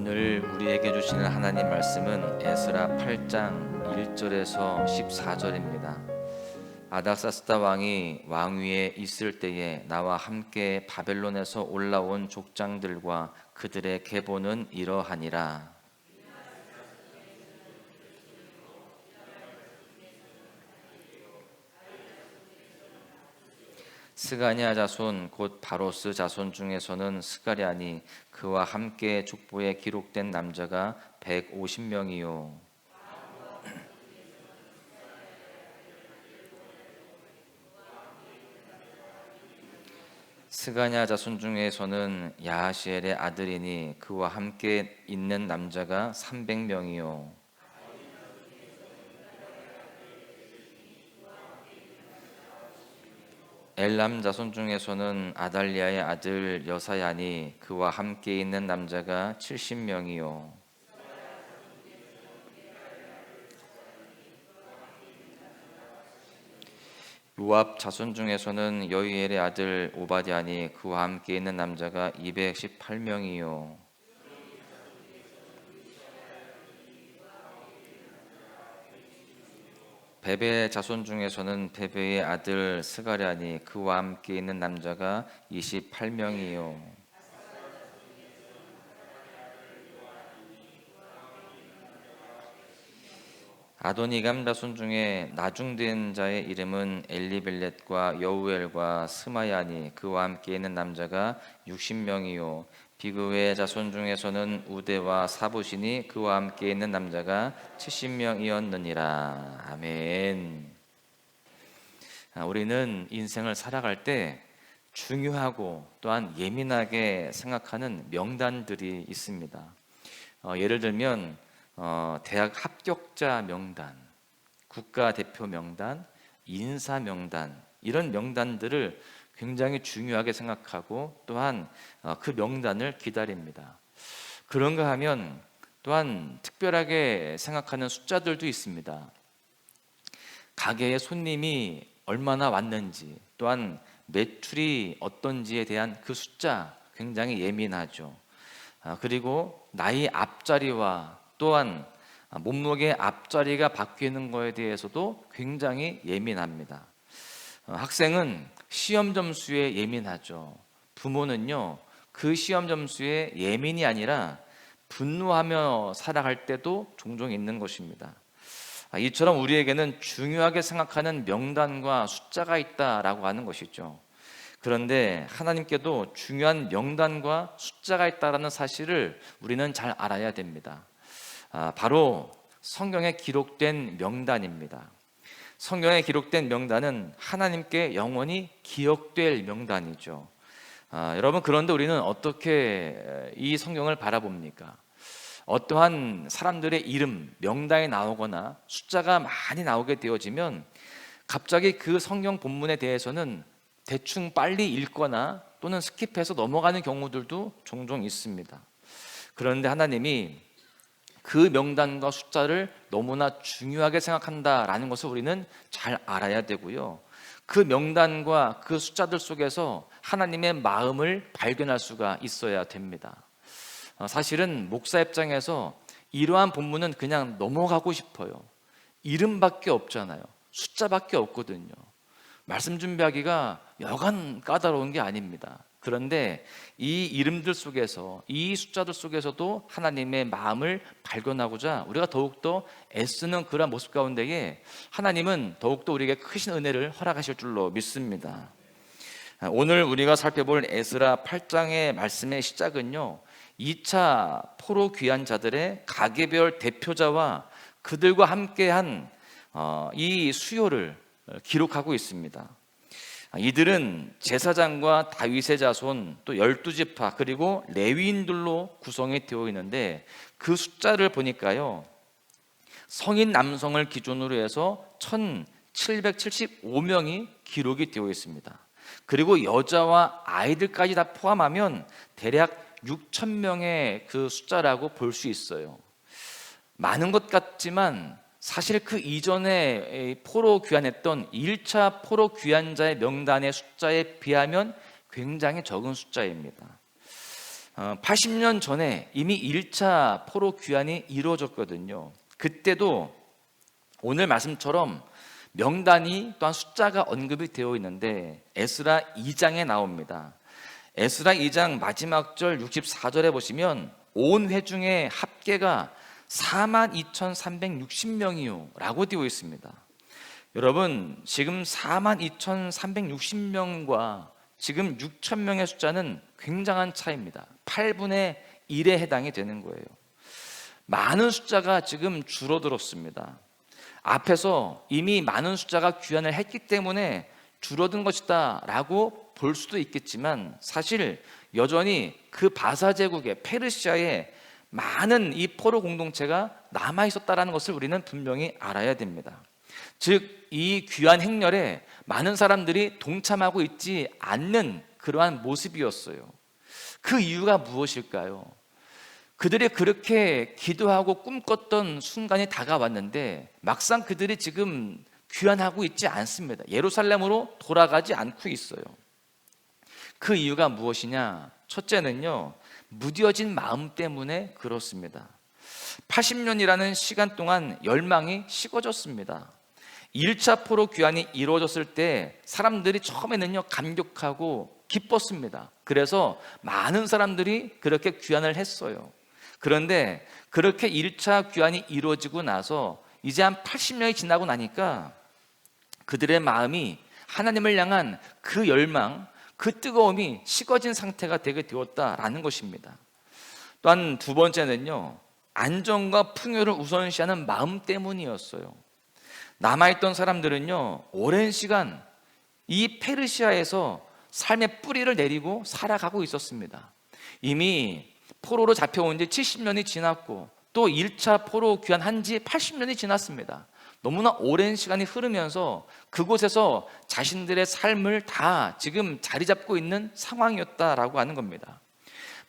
오늘 우리에게 주시는 하나님 말씀은 에스라 8장 1절에서 14절입니다. 아닥사스다 왕이 왕위에 있을 때에 나와 함께 바벨론에서 올라온 족장들과 그들의 계보는 이러하니라. 스가랴 자손 곧 바로스 자손 중에서는 스가랴니 그와 함께 족보에 기록된 남자가 150명이요 스가랴 자손 중에서는 야하시엘의 아들이니 그와 함께 있는 남자가 300명이요 엘람 자손 중에서는 아달리아의 아들 여사야니 그와 함께 있는 남자가 70명이요 요압 자손 중에서는 여이엘의 아들 오바댜니 그와 함께 있는 남자가 218명이요 베베 자손 중에서는 베베의 아들 스가랴니 그와 함께 있는 남자가 28명이요 아도니감 자손 중에 나중된 자의 이름은 엘리벨렛과 여우엘과 스마야니 그와 함께 있는 남자가 60명이요 비그의 자손 중에서는 우데와 사부시니 그와 함께 있는 남자가 70명이었느니라. 아멘. 우리는 인생을 살아갈 때 중요하고 또한 예민하게 생각하는 명단들이 있습니다. 예를 들면 대학 합격자 명단, 국가대표 명단, 인사 명단 이런 명단들을 굉장히 중요하게 생각하고 또한 그 명단을 기다립니다. 그런가 하면 또한 특별하게 생각하는 숫자들도 있습니다. 가게에 손님이 얼마나 왔는지 또한 매출이 어떤지에 대한 그 숫자 굉장히 예민하죠. 그리고 나이 앞자리와 또한 몸무게 앞자리가 바뀌는 것에 대해서도 굉장히 예민합니다. 학생은 시험 점수에 예민하죠. 부모는요, 그 시험 점수에 예민이 아니라 분노하며 살아갈 때도 종종 있는 것입니다. 이처럼 우리에게는 중요하게 생각하는 명단과 숫자가 있다라고 하는 것이죠. 그런데 하나님께도 중요한 명단과 숫자가 있다라는 사실을 우리는 잘 알아야 됩니다. 바로 성경에 기록된 명단입니다. 성경에 기록된 명단은 하나님께 영원히 기억될 명단이죠. 여러분, 그런데 우리는 어떻게 이 성경을 바라봅니까? 어떠한 사람들의 이름, 명단이 나오거나 숫자가 많이 나오게 되어지면 갑자기 그 성경 본문에 대해서는 대충 빨리 읽거나 또는 스킵해서 넘어가는 경우들도 종종 있습니다. 그런데 하나님이 그 명단과 숫자를 너무나 중요하게 생각한다라는 것을 우리는 잘 알아야 되고요. 그 명단과 그 숫자들 속에서 하나님의 마음을 발견할 수가 있어야 됩니다. 사실은 목사 입장에서 이러한 본문은 그냥 넘어가고 싶어요. 이름밖에 없잖아요. 숫자밖에 없거든요. 말씀 준비하기가 여간 까다로운 게 아닙니다. 그런데 이 이름들 속에서, 이 숫자들 속에서도 하나님의 마음을 발견하고자 우리가 더욱더 애쓰는 그런 모습 가운데에 하나님은 더욱더 우리에게 크신 은혜를 허락하실 줄로 믿습니다. 오늘 우리가 살펴볼 에스라 8장의 말씀의 시작은요, 2차 포로 귀환 자들의 가계별 대표자와 그들과 함께한 이 수요를 기록하고 있습니다. 이들은 제사장과 다윗의 자손 또 12지파 그리고 레위인들로 구성이 되어 있는데 그 숫자를 보니까요, 성인 남성을 기준으로 해서 1775명이 기록이 되어 있습니다. 그리고 여자와 아이들까지 다 포함하면 대략 6,000명의 그 숫자라고 볼 수 있어요. 많은 것 같지만 사실 그 이전에 포로 귀환했던 1차 포로 귀환자의 명단의 숫자에 비하면 굉장히 적은 숫자입니다. 80년 전에 이미 1차 포로 귀환이 이루어졌거든요. 그때도 오늘 말씀처럼 명단이 또한 숫자가 언급이 되어 있는데 에스라 2장에 나옵니다. 에스라 2장 마지막 절 64절에 보시면 온 회중의 합계가 42,360명이요 라고 되어 있습니다. 여러분, 지금 42,360명과 지금 6,000명의 숫자는 굉장한 차이입니다. 8분의 1에 해당이 되는 거예요. 많은 숫자가 지금 줄어들었습니다. 앞에서 이미 많은 숫자가 귀환을 했기 때문에 줄어든 것이다 라고 볼 수도 있겠지만, 사실 여전히 그 바사 제국의 페르시아에 많은 이 포로 공동체가 남아 있었다라는 것을 우리는 분명히 알아야 됩니다. 즉 이 귀환 행렬에 많은 사람들이 동참하고 있지 않는 그러한 모습이었어요. 그 이유가 무엇일까요? 그들이 그렇게 기도하고 꿈꿨던 순간이 다가왔는데 막상 그들이 지금 귀환하고 있지 않습니다. 예루살렘으로 돌아가지 않고 있어요. 그 이유가 무엇이냐? 첫째는요, 무뎌진 마음 때문에 그렇습니다. 80년이라는 시간 동안 열망이 식어졌습니다. 1차 포로 귀환이 이루어졌을 때 사람들이 처음에는요 감격하고 기뻤습니다. 그래서 많은 사람들이 그렇게 귀환을 했어요. 그런데 그렇게 1차 귀환이 이루어지고 나서 이제 한 80년이 지나고 나니까 그들의 마음이 하나님을 향한 그 열망, 그 뜨거움이 식어진 상태가 되게 되었다라는 것입니다. 또한 두 번째는요, 안정과 풍요를 우선시하는 마음 때문이었어요. 남아있던 사람들은요, 오랜 시간 이 페르시아에서 삶의 뿌리를 내리고 살아가고 있었습니다. 이미 포로로 잡혀온 지 70년이 지났고 또 1차 포로 귀환한 지 80년이 지났습니다. 너무나 오랜 시간이 흐르면서 그곳에서 자신들의 삶을 다 지금 자리 잡고 있는 상황이었다라고 하는 겁니다.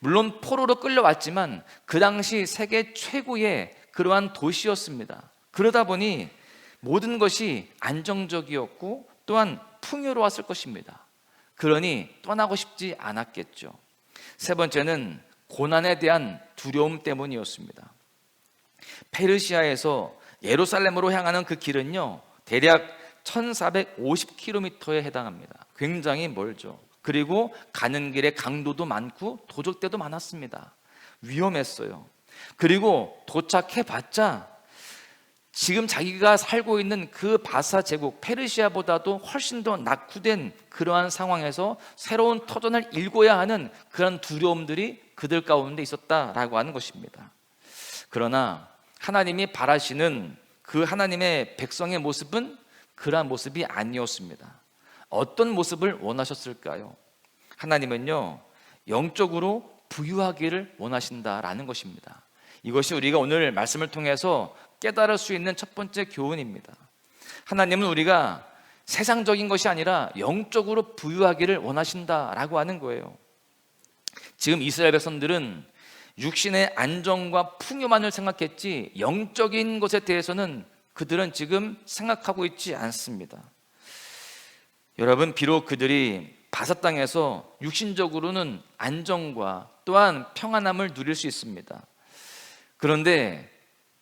물론 포로로 끌려왔지만 그 당시 세계 최고의 그러한 도시였습니다. 그러다 보니 모든 것이 안정적이었고 또한 풍요로웠을 것입니다. 그러니 떠나고 싶지 않았겠죠. 세 번째는 고난에 대한 두려움 때문이었습니다. 페르시아에서 예루살렘으로 향하는 그 길은요, 대략 1450km에 해당합니다. 굉장히 멀죠. 그리고 가는 길에 강도도 많고 도적대도 많았습니다. 위험했어요. 그리고 도착해봤자 지금 자기가 살고 있는 그 바사 제국 페르시아보다도 훨씬 더 낙후된 그러한 상황에서 새로운 터전을 일궈야 하는 그런 두려움들이 그들 가운데 있었다라고 하는 것입니다. 그러나 하나님이 바라시는 그 하나님의 백성의 모습은 그러한 모습이 아니었습니다. 어떤 모습을 원하셨을까요? 하나님은요, 영적으로 부유하기를 원하신다라는 것입니다. 이것이 우리가 오늘 말씀을 통해서 깨달을 수 있는 첫 번째 교훈입니다. 하나님은 우리가 세상적인 것이 아니라 영적으로 부유하기를 원하신다라고 하는 거예요. 지금 이스라엘 백성들은 육신의 안정과 풍요만을 생각했지 영적인 것에 대해서는 그들은 지금 생각하고 있지 않습니다. 여러분, 비록 그들이 바사 땅에서 육신적으로는 안정과 또한 평안함을 누릴 수 있습니다. 그런데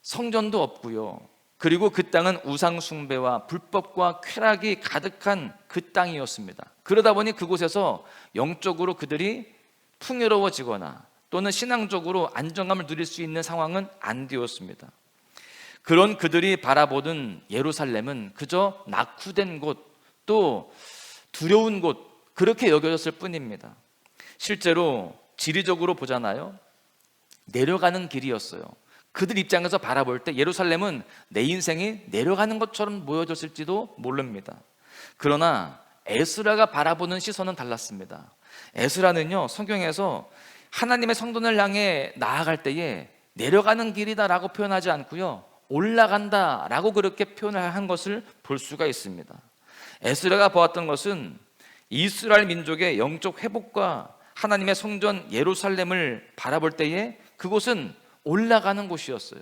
성전도 없고요. 그리고 그 땅은 우상 숭배와 불법과 쾌락이 가득한 그 땅이었습니다. 그러다 보니 그곳에서 영적으로 그들이 풍요로워지거나 또는 신앙적으로 안정감을 누릴 수 있는 상황은 안 되었습니다. 그런 그들이 바라보는 예루살렘은 그저 낙후된 곳, 또 두려운 곳, 그렇게 여겨졌을 뿐입니다. 실제로 지리적으로 보잖아요. 내려가는 길이었어요. 그들 입장에서 바라볼 때 예루살렘은 내 인생이 내려가는 것처럼 보여졌을지도 모릅니다. 그러나 에스라가 바라보는 시선은 달랐습니다. 에스라는요, 성경에서 하나님의 성전을 향해 나아갈 때에 내려가는 길이다라고 표현하지 않고요, 올라간다라고 그렇게 표현을 한 것을 볼 수가 있습니다. 에스라가 보았던 것은 이스라엘 민족의 영적 회복과 하나님의 성전 예루살렘을 바라볼 때에 그곳은 올라가는 곳이었어요.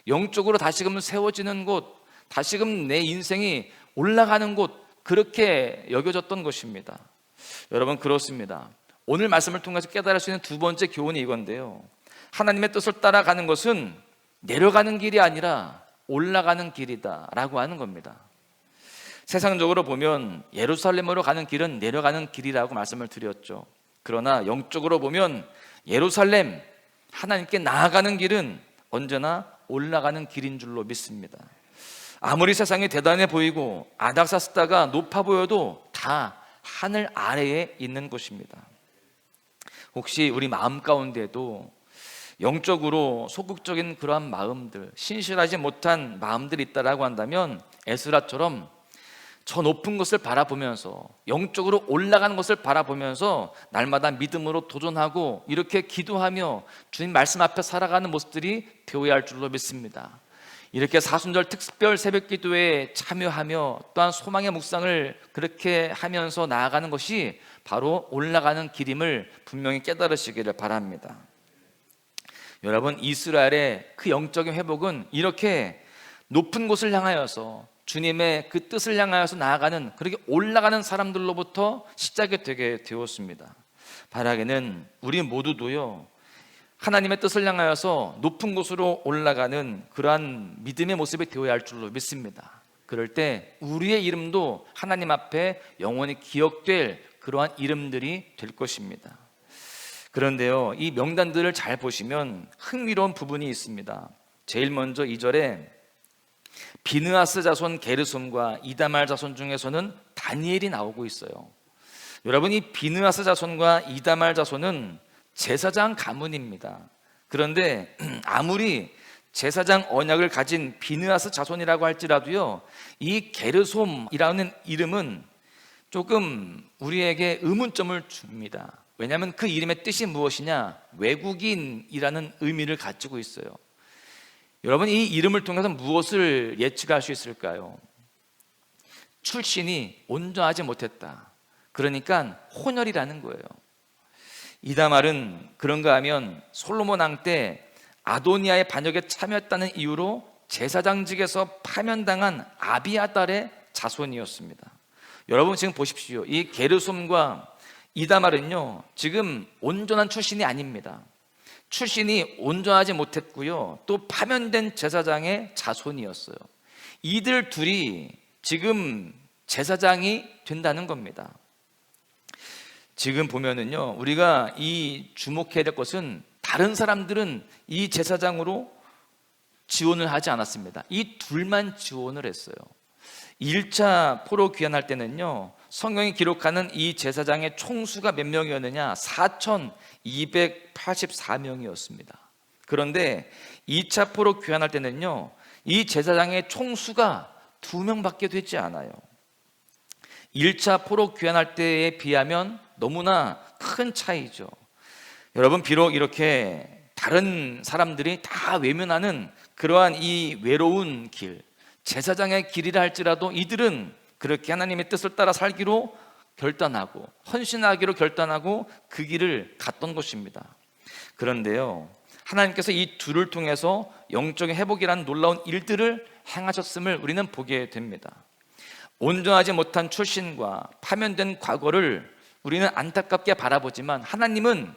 영적으로 다시금 세워지는 곳, 다시금 내 인생이 올라가는 곳, 그렇게 여겨졌던 것입니다. 여러분, 그렇습니다. 오늘 말씀을 통해서 깨달을 수 있는 두 번째 교훈이 이건데요, 하나님의 뜻을 따라가는 것은 내려가는 길이 아니라 올라가는 길이다 라고 하는 겁니다. 세상적으로 보면 예루살렘으로 가는 길은 내려가는 길이라고 말씀을 드렸죠. 그러나 영적으로 보면 예루살렘, 하나님께 나아가는 길은 언제나 올라가는 길인 줄로 믿습니다. 아무리 세상이 대단해 보이고 아닥사스다가 높아 보여도 다 하늘 아래에 있는 곳입니다. 혹시 우리 마음 가운데도 영적으로 소극적인 그러한 마음들, 신실하지 못한 마음들이 있다라고 한다면 에스라처럼 저 높은 것을 바라보면서, 영적으로 올라가는 것을 바라보면서 날마다 믿음으로 도전하고 이렇게 기도하며 주님 말씀 앞에 살아가는 모습들이 되어야 할 줄로 믿습니다. 이렇게 사순절 특별 새벽 기도에 참여하며 또한 소망의 묵상을 그렇게 하면서 나아가는 것이 바로 올라가는 길임을 분명히 깨달으시기를 바랍니다. 여러분, 이스라엘의 그 영적인 회복은 이렇게 높은 곳을 향하여서 주님의 그 뜻을 향하여서 나아가는, 그렇게 올라가는 사람들로부터 시작이 되게 되었습니다. 바라기는 우리 모두도요, 하나님의 뜻을 향하여서 높은 곳으로 올라가는 그러한 믿음의 모습이 되어야 할 줄로 믿습니다. 그럴 때 우리의 이름도 하나님 앞에 영원히 기억될 그러한 이름들이 될 것입니다. 그런데요, 이 명단들을 잘 보시면 흥미로운 부분이 있습니다. 제일 먼저 2절에 비느하스 자손 게르솜과 이다말 자손 중에서는 다니엘이 나오고 있어요. 여러분, 이 비느하스 자손과 이다말 자손은 제사장 가문입니다. 그런데 아무리 제사장 언약을 가진 비느하스 자손이라고 할지라도요, 이 게르솜이라는 이름은 조금 우리에게 의문점을 줍니다. 왜냐하면 그 이름의 뜻이 무엇이냐? 외국인이라는 의미를 가지고 있어요. 여러분, 이 이름을 통해서 무엇을 예측할 수 있을까요? 출신이 온전하지 못했다, 그러니까 혼혈이라는 거예요. 이다말은 그런가 하면 솔로몬 왕 때 아도니아의 반역에 참여했다는 이유로 제사장직에서 파면당한 아비아달의 자손이었습니다. 여러분, 지금 보십시오. 이 게르솜과 이다말은요, 지금 온전한 출신이 아닙니다. 출신이 온전하지 못했고요, 또 파면된 제사장의 자손이었어요. 이들 둘이 지금 제사장이 된다는 겁니다. 지금 보면은요, 우리가 이 주목해야 될 것은 다른 사람들은 이 제사장으로 지원을 하지 않았습니다. 이 둘만 지원을 했어요. 1차 포로 귀환할 때는요, 성경이 기록하는 이 제사장의 총수가 몇 명이었느냐? 4,284명이었습니다. 그런데 2차 포로 귀환할 때는요, 이 제사장의 총수가 2명밖에 되지 않아요. 1차 포로 귀환할 때에 비하면 너무나 큰 차이죠. 여러분, 비록 이렇게 다른 사람들이 다 외면하는 그러한 이 외로운 길, 제사장의 길이라 할지라도 이들은 그렇게 하나님의 뜻을 따라 살기로 결단하고 헌신하기로 결단하고 그 길을 갔던 것입니다. 그런데요, 하나님께서 이 둘을 통해서 영적인 회복이라는 놀라운 일들을 행하셨음을 우리는 보게 됩니다. 온전하지 못한 출신과 파면된 과거를 우리는 안타깝게 바라보지만 하나님은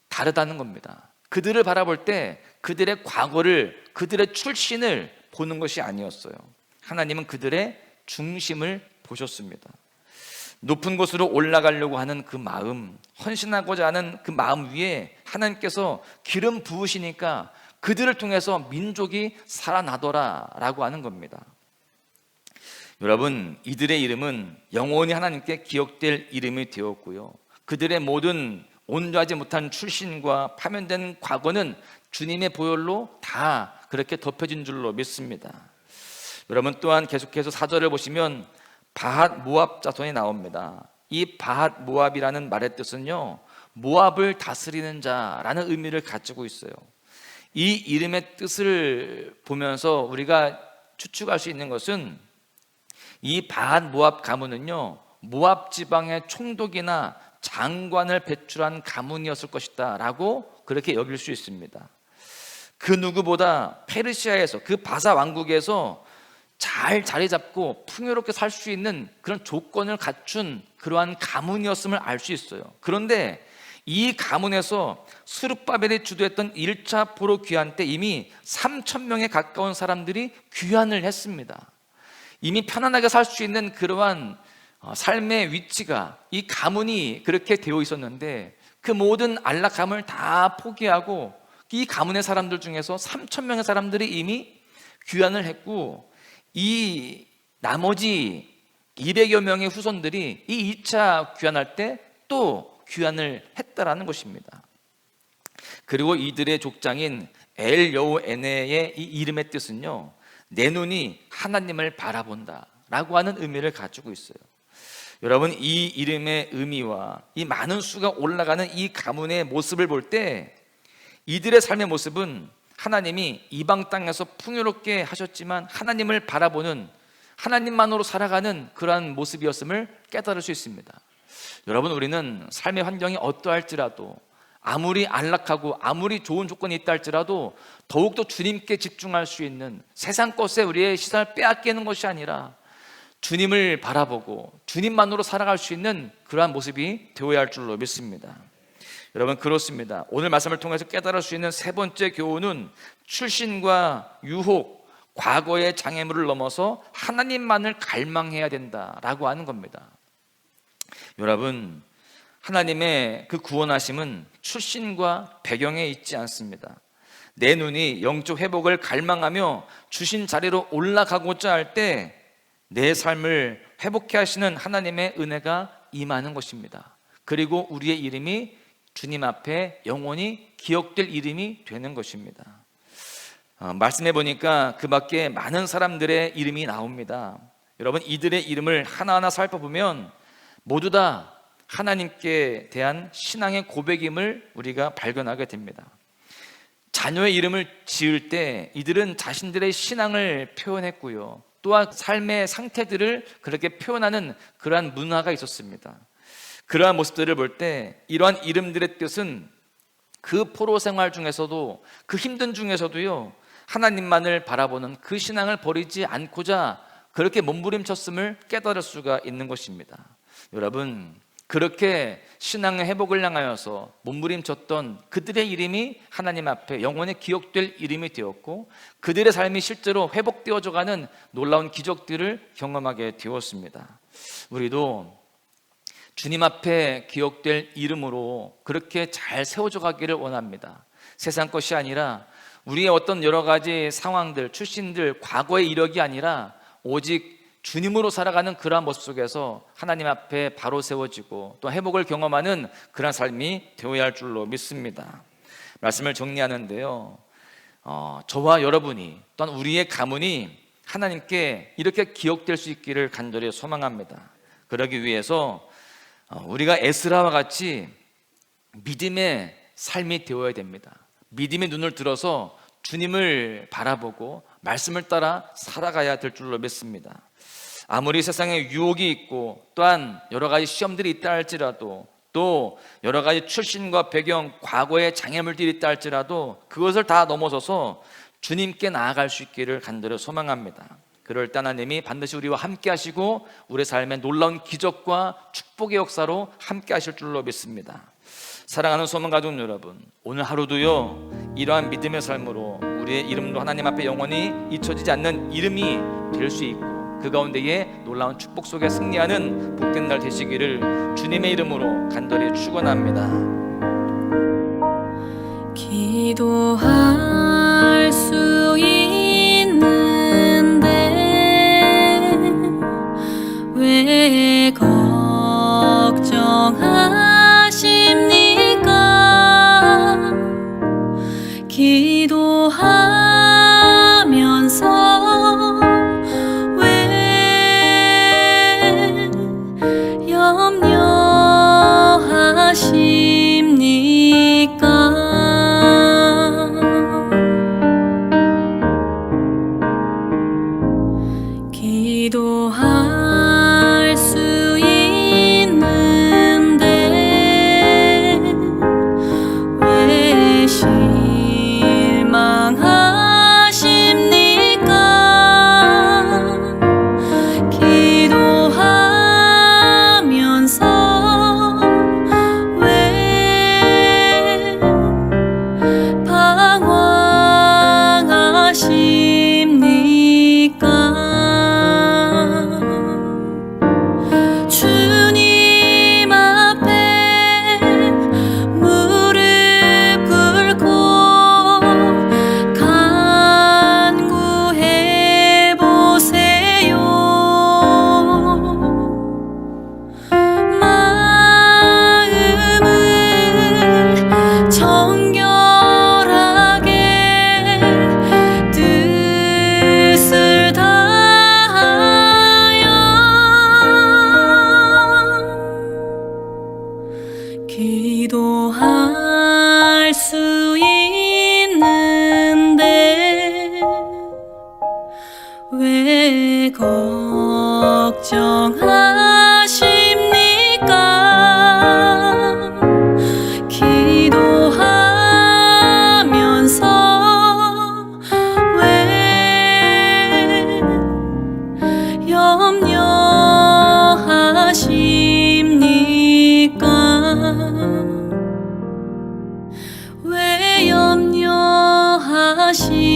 다르다는 겁니다. 그들을 바라볼 때 그들의 과거를, 그들의 출신을 보는 것이 아니었어요. 하나님은 그들의 중심을 보셨습니다. 높은 곳으로 올라가려고 하는 그 마음, 헌신하고자 하는 그 마음 위에 하나님께서 기름 부으시니까 그들을 통해서 민족이 살아나더라 라고 하는 겁니다. 여러분, 이들의 이름은 영원히 하나님께 기억될 이름이 되었고요, 그들의 모든 온전하지 못한 출신과 파면된 과거는 주님의 보혈로 다 그렇게 덮여진 줄로 믿습니다. 여러분, 또한 계속해서 4절을 보시면 바핫 모압 자손이 나옵니다. 이 바핫 모압이라는 말의 뜻은요, 모압을 다스리는 자라는 의미를 가지고 있어요. 이 이름의 뜻을 보면서 우리가 추측할 수 있는 것은 이 바핫 모압 가문은요, 모압 지방의 총독이나 장관을 배출한 가문이었을 것이다 라고 그렇게 여길 수 있습니다. 그 누구보다 페르시아에서, 그 바사 왕국에서 잘 자리 잡고 풍요롭게 살 수 있는 그런 조건을 갖춘 그러한 가문이었음을 알 수 있어요. 그런데 이 가문에서 스룹바벨이 주도했던 1차 포로 귀환 때 이미 3,000명에 가까운 사람들이 귀환을 했습니다. 이미 편안하게 살 수 있는 그러한 삶의 위치가, 이 가문이 그렇게 되어 있었는데 그 모든 안락함을 다 포기하고 이 가문의 사람들 중에서 3,000명의 사람들이 이미 귀환을 했고, 이 나머지 200여 명의 후손들이 이 2차 귀환할 때 또 귀환을 했다라는 것입니다. 그리고 이들의 족장인 엘 여호에네의 이 이름의 뜻은요, 내 눈이 하나님을 바라본다 라고 하는 의미를 가지고 있어요. 여러분, 이 이름의 의미와 이 많은 수가 올라가는 이 가문의 모습을 볼 때 이들의 삶의 모습은 하나님이 이방 땅에서 풍요롭게 하셨지만 하나님을 바라보는, 하나님만으로 살아가는 그러한 모습이었음을 깨달을 수 있습니다. 여러분, 우리는 삶의 환경이 어떠할지라도, 아무리 안락하고 아무리 좋은 조건이 있다 할지라도 더욱더 주님께 집중할 수 있는, 세상 것에 우리의 시선을 빼앗기는 것이 아니라 주님을 바라보고 주님만으로 살아갈 수 있는 그러한 모습이 되어야 할 줄로 믿습니다. 여러분, 그렇습니다. 오늘 말씀을 통해서 깨달을 수 있는 세 번째 교훈은 출신과 유혹, 과거의 장애물을 넘어서 하나님만을 갈망해야 된다라고 하는 겁니다. 여러분, 하나님의 그 구원하심은 출신과 배경에 있지 않습니다. 내 눈이 영적 회복을 갈망하며 주신 자리로 올라가고자 할 때 내 삶을 회복해 하시는 하나님의 은혜가 임하는 것입니다. 그리고 우리의 이름이 주님 앞에 영원히 기억될 이름이 되는 것입니다. 말씀해 보니까 그 밖에 많은 사람들의 이름이 나옵니다. 여러분, 이들의 이름을 하나하나 살펴보면 모두 다 하나님께 대한 신앙의 고백임을 우리가 발견하게 됩니다. 자녀의 이름을 지을 때 이들은 자신들의 신앙을 표현했고요, 또한 삶의 상태들을 그렇게 표현하는 그러한 문화가 있었습니다. 그러한 모습들을 볼 때 이러한 이름들의 뜻은 그 포로 생활 중에서도, 그 힘든 중에서도요, 하나님만을 바라보는 그 신앙을 버리지 않고자 그렇게 몸부림쳤음을 깨달을 수가 있는 것입니다. 여러분, 그렇게 신앙의 회복을 향하여서 몸부림쳤던 그들의 이름이 하나님 앞에 영원히 기억될 이름이 되었고, 그들의 삶이 실제로 회복되어져가는 놀라운 기적들을 경험하게 되었습니다. 우리도 주님 앞에 기억될 이름으로 그렇게 잘 세워져 가기를 원합니다. 세상 것이 아니라 우리의 어떤 여러 가지 상황들, 출신들, 과거의 이력이 아니라 오직 주님으로 살아가는 그러한 모습 속에서 하나님 앞에 바로 세워지고 또 회복을 경험하는 그러한 삶이 되어야 할 줄로 믿습니다. 말씀을 정리하는데요, 저와 여러분이, 또한 우리의 가문이 하나님께 이렇게 기억될 수 있기를 간절히 소망합니다. 그러기 위해서 우리가 에스라와 같이 믿음의 삶이 되어야 됩니다. 믿음의 눈을 들어서 주님을 바라보고 말씀을 따라 살아가야 될 줄로 믿습니다. 아무리 세상에 유혹이 있고 또한 여러 가지 시험들이 있다 할지라도, 또 여러 가지 출신과 배경, 과거의 장애물들이 있다 할지라도 그것을 다 넘어서서 주님께 나아갈 수 있기를 간절히 소망합니다. 그럴 때 하나님이 반드시 우리와 함께 하시고 우리의 삶에 놀라운 기적과 축복의 역사로 함께 하실 줄로 믿습니다. 사랑하는 소망가족 여러분, 오늘 하루도요, 이러한 믿음의 삶으로 우리의 이름도 하나님 앞에 영원히 잊혀지지 않는 이름이 될 수 있고, 그 가운데에 놀라운 축복 속에 승리하는 복된 날 되시기를 주님의 이름으로 간절히 축원합니다. 기도할 수 있는데 왜 걱정하십니까? 기도하면서 왜 염려하십니까? 기도할 수 있는데 기도할 수 있는데 왜 걱정하십니까? 기도하면서 왜 염려하십니까? 왜 염려하십니까?